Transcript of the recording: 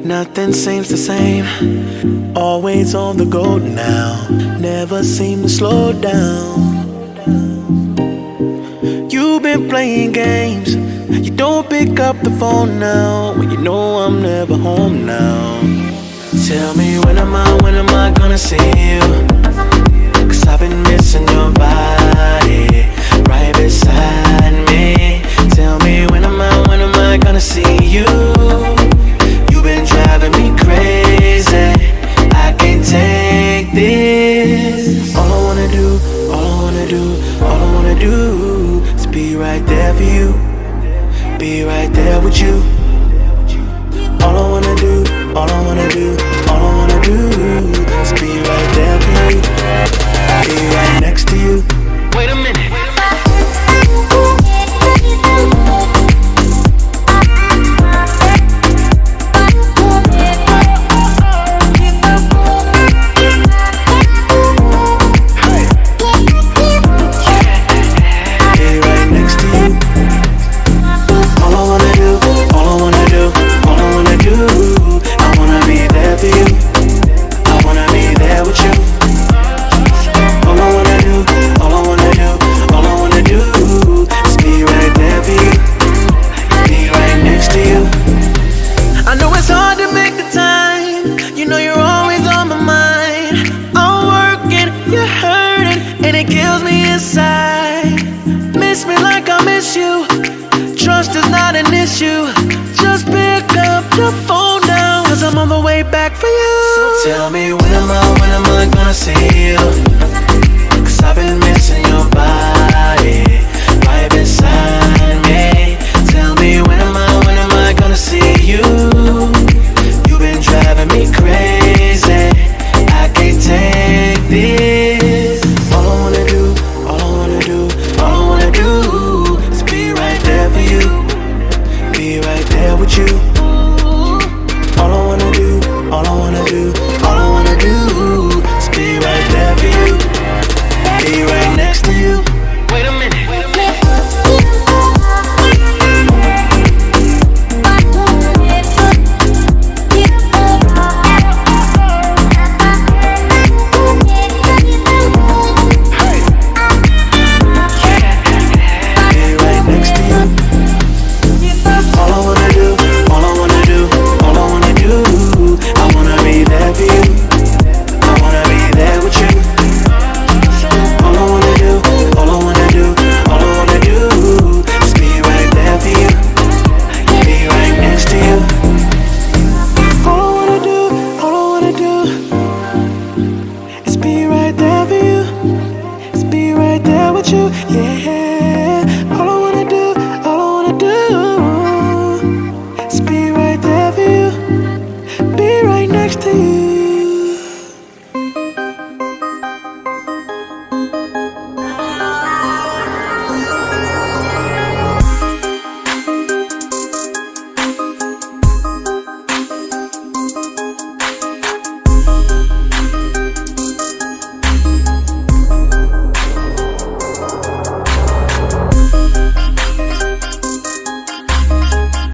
Nothing seems the same, always on the go now, never seem to slow down. You've been playing games, you don't pick up the phone now, when you know I'm never home now. Tell me when am I gonna see you? Cause I've been missing your body, right beside me. Tell me when am I gonna see you? Been driving me crazy, I can't take this. All I wanna do, all I wanna do, all I wanna do is be right there for you, be right there with you. All I wanna do, all I wanna do, all I wanna do is be right there for you, be right next to you. Wait a minute. Just pick up the phone now, cause I'm on the way back for you. So tell me when am I gonna see you? Cause I've been missing